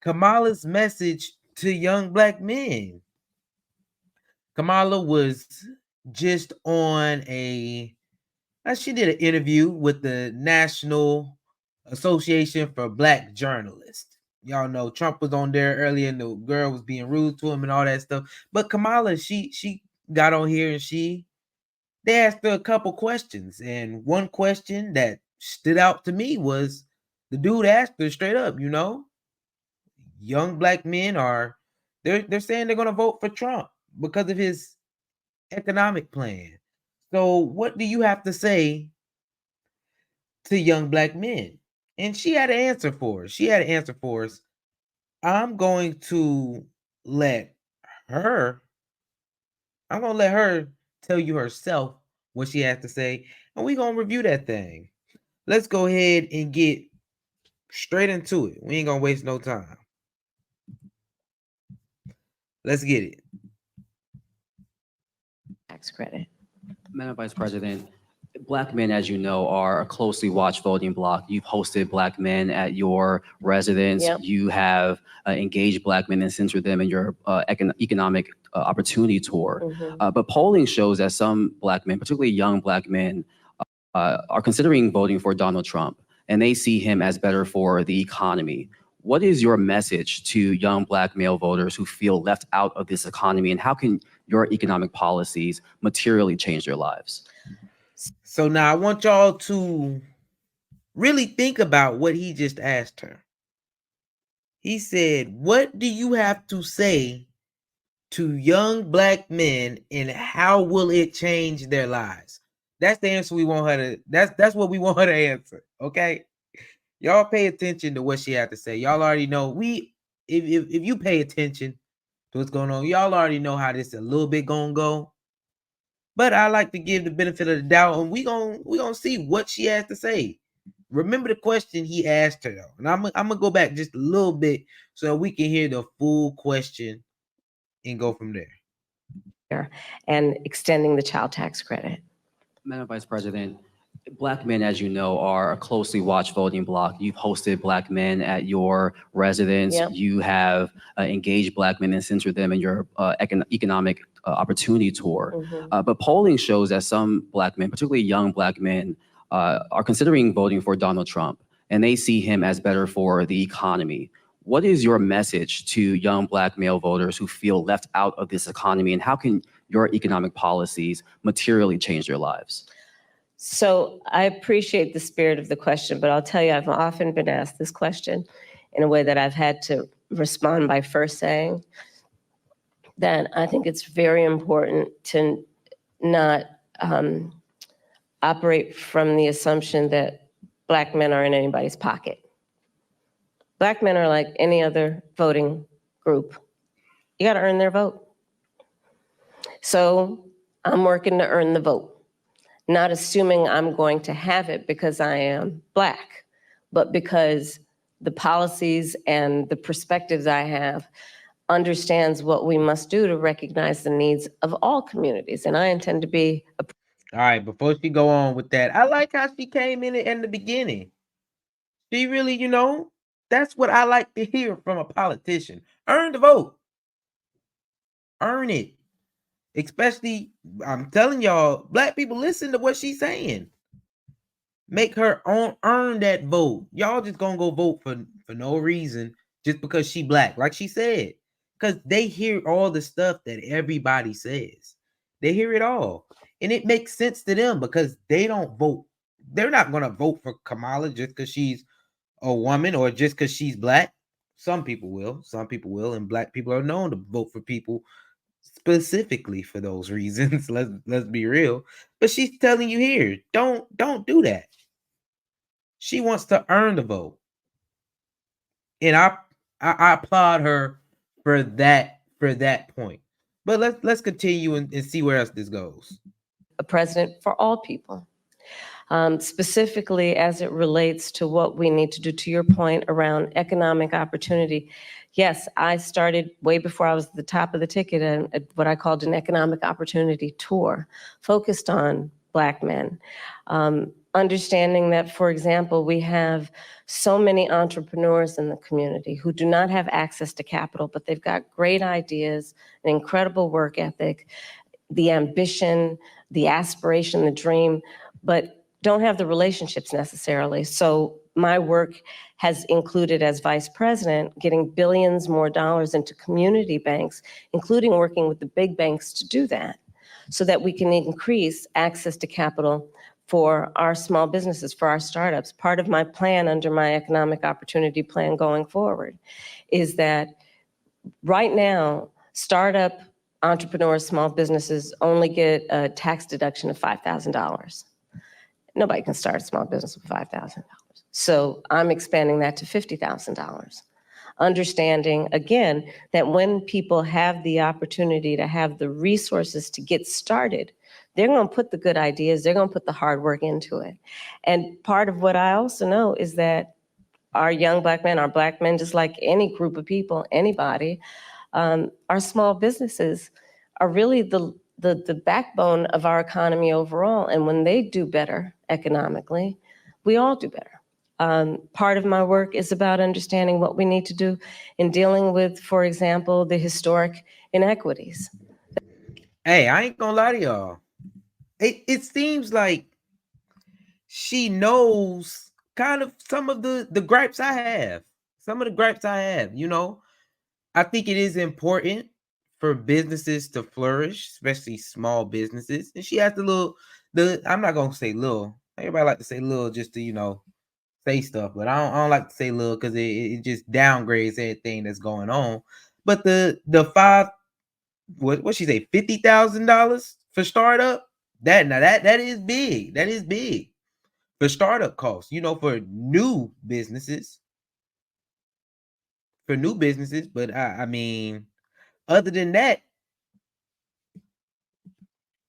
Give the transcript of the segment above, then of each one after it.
Kamala's message to young black men. Kamala was just on she did an interview with the National Association for Black Journalists. Y'all know Trump was on there earlier and the girl was being rude to him and all that stuff. But Kamala, she got on here and they asked her a couple questions. And one question that stood out to me was the dude asked her straight up, young black men they're saying they're gonna vote for Trump because of his economic plan. So what do you have to say to young black men? And she had an answer for us. I'm going to let her, tell you herself what she has to say, and we're gonna review that thing. Let's go ahead and get straight into it. We ain't gonna waste no time. Let's get it. Tax credit. Madam Vice President, Black men, as you know, are a closely watched voting bloc. You've hosted Black men at your residence. Yep. You have engaged Black men and centered them in your economic opportunity tour. But polling shows that some Black men, particularly young Black men, are considering voting for Donald Trump, and they see him as better for the economy. What is your message to young Black male voters who feel left out of this economy, and how can your economic policies materially change their lives? So now I want y'all to really think about what he just asked her. He said, what do you have to say to young black men and how will it change their lives? That's the answer we want her to, that's what we want her to answer, okay? Y'all pay attention to what she had to say. Y'all already know, if you pay attention to what's going on, y'all already know how this a little bit gonna go. But I like to give the benefit of the doubt, and we gonna see what she has to say. Remember the question he asked her though, and I'm gonna go back just a little bit so we can hear the full question and go from there. And extending the child tax credit. Madam Vice President, Black men, as you know, are a closely watched voting bloc. You've hosted Black men at your residence. Yep. You have engaged Black men and centered them in your economic opportunity tour. But polling shows that some Black men, particularly young Black men, are considering voting for Donald Trump, and they see him as better for the economy. What is your message to young Black male voters who feel left out of this economy, and how can your economic policies materially change their lives? So I appreciate the spirit of the question, but I'll tell you, I've often been asked this question in a way that I've had to respond by first saying that I think it's very important to not operate from the assumption that Black men are in anybody's pocket. Black men are like any other voting group. You got to earn their vote. So I'm working to earn the vote. Not assuming I'm going to have it because I am Black, but because the policies and the perspectives I have understands what we must do to recognize the needs of all communities. And I intend to be a... All right, before she go on with that, I like how she came in the beginning. She really, that's what I like to hear from a politician. Earn the vote. Earn it. Especially, I'm telling y'all, Black people, listen to what she's saying. Make her earn that vote. Y'all just gonna go vote for no reason just because she Black, like she said. Because they hear all the stuff that everybody says. They hear it all. And it makes sense to them because they don't vote. They're not gonna vote for Kamala just because she's a woman or just because she's Black. Some people will. And Black people are known to vote for people specifically for those reasons. Let's be real. But she's telling you here, don't do that. She wants to earn the vote. And I applaud her for that point. But let's continue and see where else this goes. A president for all people. Specifically as it relates to what we need to do, to your point around economic opportunity. Yes, I started way before I was at the top of the ticket at what I called an economic opportunity tour, focused on Black men. understanding that, for example, we have so many entrepreneurs in the community who do not have access to capital, but they've got great ideas, an incredible work ethic, the ambition, the aspiration, the dream, but don't have the relationships necessarily. So my work has included, as vice president, getting billions more dollars into community banks, including working with the big banks to do that, so that we can increase access to capital for our small businesses, for our startups. Part of my plan under my economic opportunity plan going forward is that right now, startup entrepreneurs, small businesses only get a tax deduction of $5,000. Nobody can start a small business with $5,000. So I'm expanding that to $50,000. Understanding, again, that when people have the opportunity to have the resources to get started, they're going to put the good ideas, they're going to put the hard work into it. And part of what I also know is that our young Black men, our Black men, just like any group of people, anybody, our small businesses are really the backbone of our economy overall. And when they do better economically, we all do better. Part of my work is about understanding what we need to do in dealing with, for example, the historic inequities. Hey, I ain't gonna lie to y'all. It seems like she knows kind of some of the gripes I have. Some of the gripes I have, you know. I think it is important for businesses to flourish, especially small businesses. And she has I'm not gonna say little. Everybody like to say little just to, you know, say stuff, but I don't like to say little because it just downgrades everything that's going on. But the five, what she say, $50,000 for startup, that is big. That is big for startup costs, you know, for new businesses. But I mean, other than that,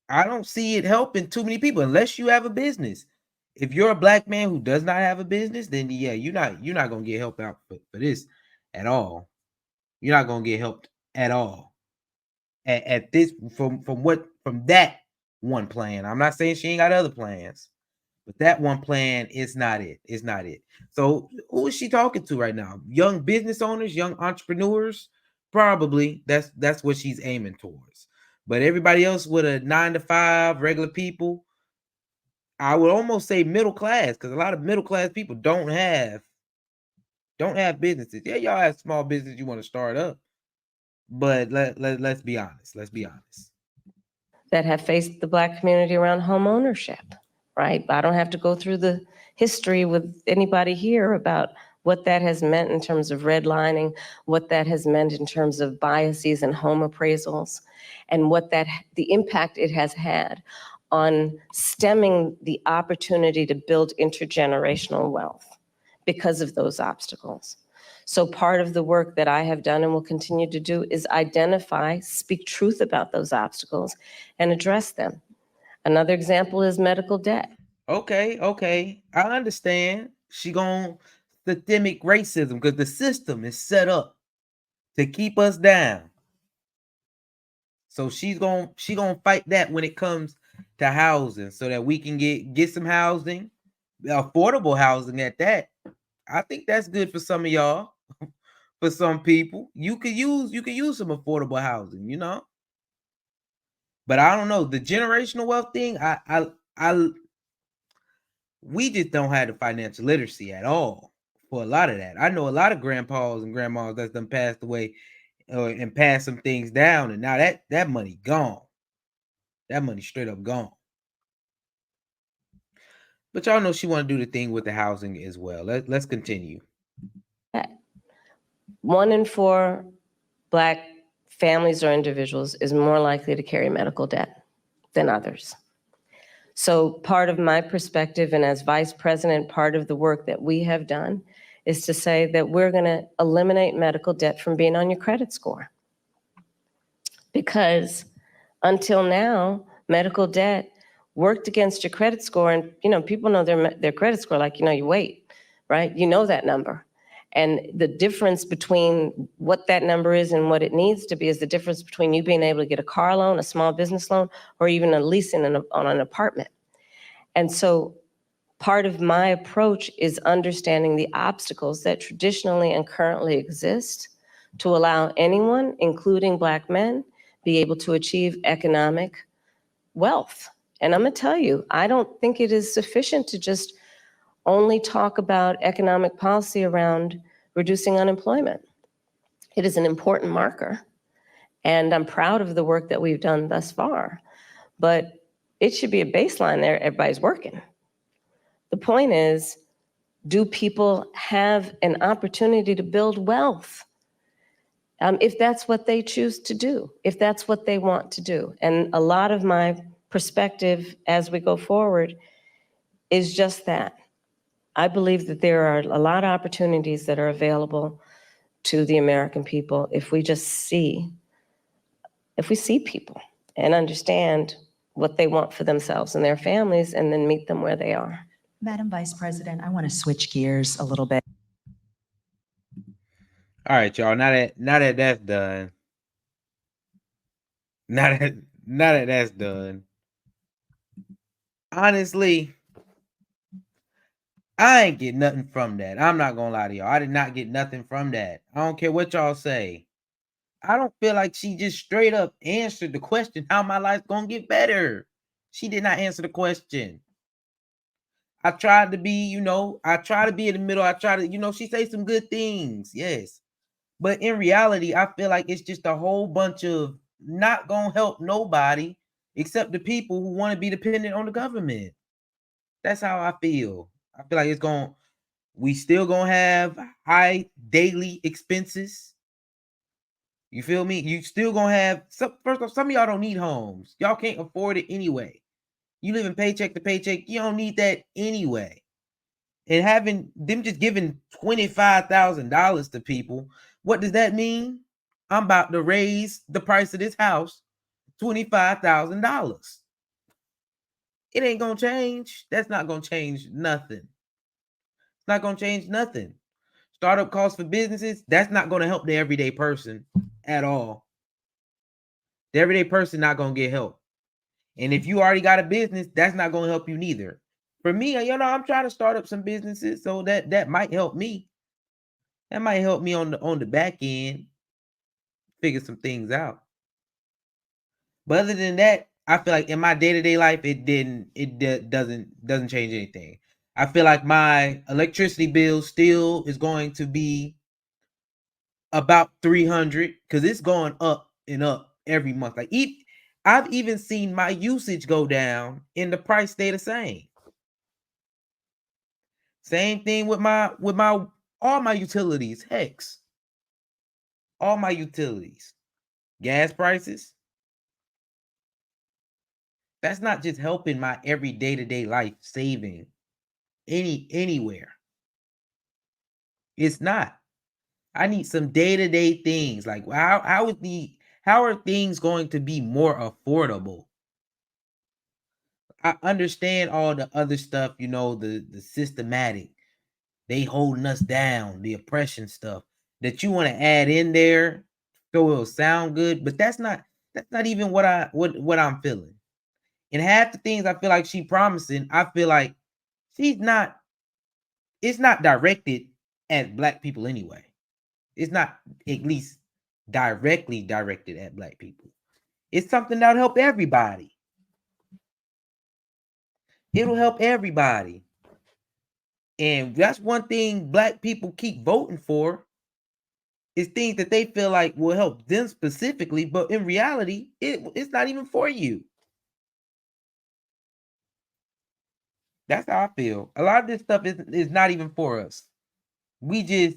I don't see it helping too many people unless you have a business. If you're a Black man who does not have a business, then yeah, you're not gonna get help out for this at all. You're not gonna get helped at all. At this from that one plan. I'm not saying she ain't got other plans, but that one plan is not it. It's not it. So who is she talking to right now? Young business owners, young entrepreneurs? Probably that's what she's aiming towards. But everybody else with a 9 to 5, regular people, I would almost say middle class, because a lot of middle class people don't have businesses. Yeah, y'all have small business you want to start up, but let's be honest. Let's be honest. That have faced the Black community around home ownership, right? I don't have to go through the history with anybody here about what that has meant in terms of redlining, what that has meant in terms of biases and home appraisals, and what the impact it has had on stemming the opportunity to build intergenerational wealth because of those obstacles. So part of the work that I have done and will continue to do is identify, speak truth about those obstacles, and address them. Another example is medical debt. Okay. I understand. She gon' systemic racism because the system is set up to keep us down. So she gonna fight that when it comes to housing, so that we can get some housing, affordable housing at that. I think that's good for some of y'all. For some people, you could use some affordable housing, you know. But I don't know, the generational wealth thing. I we just don't have the financial literacy at all for a lot of that. I know a lot of grandpas and grandmas that's done passed away and passed some things down, and now that money gone. That money straight up gone. But y'all know she want to do the thing with the housing as well. Let's continue. 1 in 4 Black families or individuals is more likely to carry medical debt than others. So part of my perspective, and as vice president, part of the work that we have done is to say that we're going to eliminate medical debt from being on your credit score. Because until now, medical debt worked against your credit score, and people know their credit score like you weight, right? You know that number. And the difference between what that number is and what it needs to be is the difference between you being able to get a car loan, a small business loan, or even a leasing on an apartment. And so part of my approach is understanding the obstacles that traditionally and currently exist to allow anyone, including Black men, be able to achieve economic wealth. And I'm gonna tell you, I don't think it is sufficient to just only talk about economic policy around reducing unemployment. It is an important marker, and I'm proud of the work that we've done thus far, but it should be a baseline there, everybody's working. The point is, do people have an opportunity to build wealth? If that's what they choose to do, if that's what they want to do. And a lot of my perspective as we go forward is just that. I believe that there are a lot of opportunities that are available to the American people if we just see, if we see people and understand what they want for themselves and their families and then meet them where they are. Madam Vice President, I want to switch gears a little bit. All right, y'all. Now that that's done. Now that that's done. Honestly, I ain't get nothing from that. I'm not gonna lie to y'all. I did not get nothing from that. I don't care what y'all say. I don't feel like she just straight up answered the question, how my life's gonna get better. She did not answer the question. I tried to be, I try to be in the middle. I try to, she say some good things, yes. But in reality, I feel like it's just a whole bunch of not gonna help nobody except the people who want to be dependent on the government. That's how I feel. I feel like we still gonna have high daily expenses. You feel me? You still gonna have first off, some of y'all don't need homes. Y'all can't afford it anyway. You living paycheck to paycheck, you don't need that anyway. And having them just giving $25,000 to people, what does that mean? I'm about to raise the price of this house $25,000. It ain't gonna change. That's not gonna change nothing. It's not gonna change nothing. Startup costs for businesses, that's not gonna help the everyday person at all. The everyday person not gonna get help. And if you already got a business, that's not gonna help you neither. For me, I'm trying to start up some businesses, so that might help me. That might help me on the back end figure some things out. But other than that, I feel like in my day-to-day life, doesn't change anything. I feel like my electricity bill still is going to be about $300 because it's going up and up every month. Like I've even seen my usage go down and the price stay the same. Same thing with my all my utilities. Hex. All my utilities. Gas prices. That's not just helping my every day-to-day life saving anywhere. It's not. I need some day-to-day things. Like how are things going to be more affordable? I understand all the other stuff, the systematic. They holding us down, the oppression stuff that you want to add in there so it'll sound good, but that's not even what I'm feeling. And half the things I feel like she promising, I feel like it's not directed at Black people anyway. It's not at least directly directed at Black people. It's something that'll help everybody. It'll help everybody. And that's one thing Black people keep voting for is things that they feel like will help them specifically, but in reality, it's not even for you. That's how I feel. A lot of this stuff is not even for us. You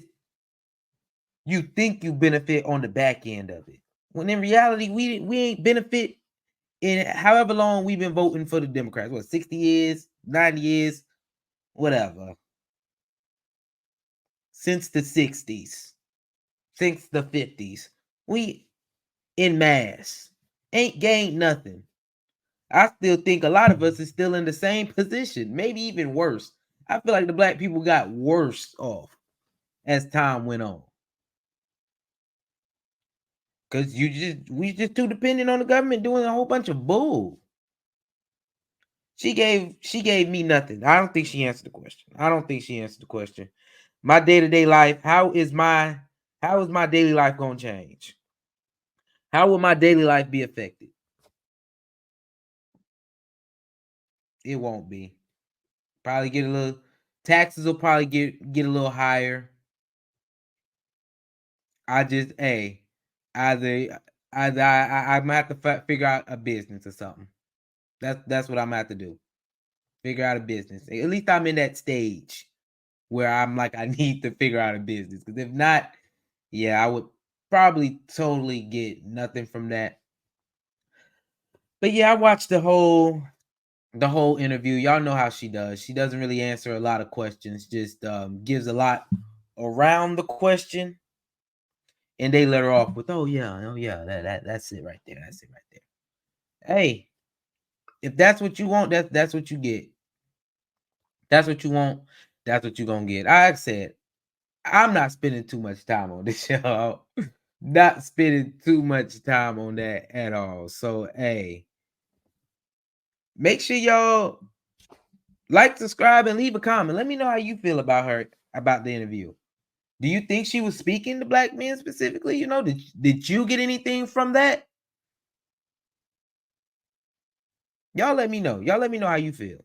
think you benefit on the back end of it. When in reality, we ain't benefit in however long we've been voting for the Democrats. What, 60 years, 90 years, whatever. Since the 60s, since the 50s, we in mass ain't gained nothing. I still think a lot of us is still in the same position, maybe even worse. I feel like the Black people got worse off as time went on. Cause we just too dependent on the government doing a whole bunch of bull. She gave me nothing. I don't think she answered the question. I don't think she answered the question. My day-to-day life, how is my daily life gonna change? How will my daily life be affected? It won't be. Probably get a little taxes will probably get a little higher. I just either I'm gonna have to figure out a business or something. That's what I'm gonna have to do. Figure out a business. At least I'm in that stage where I'm like, I need to figure out a business. Because if not, yeah, I would probably totally get nothing from that. But yeah, I watched the whole interview. Y'all know how she does. She doesn't really answer a lot of questions, just gives a lot around the question. And they let her off with, oh yeah, that's it right there. That's it right there. Hey, if that's what you want, that's what you get. That's what you want. That's what you're gonna get. Like I said, I'm not spending too much time on this show. Not spending too much time on that at all. So hey, make sure y'all like, subscribe, and leave a comment. Let me know how you feel about the interview. Do you think she was speaking to black men specifically? You know, did you get anything from that? Y'all let me know. Y'all let me know how you feel.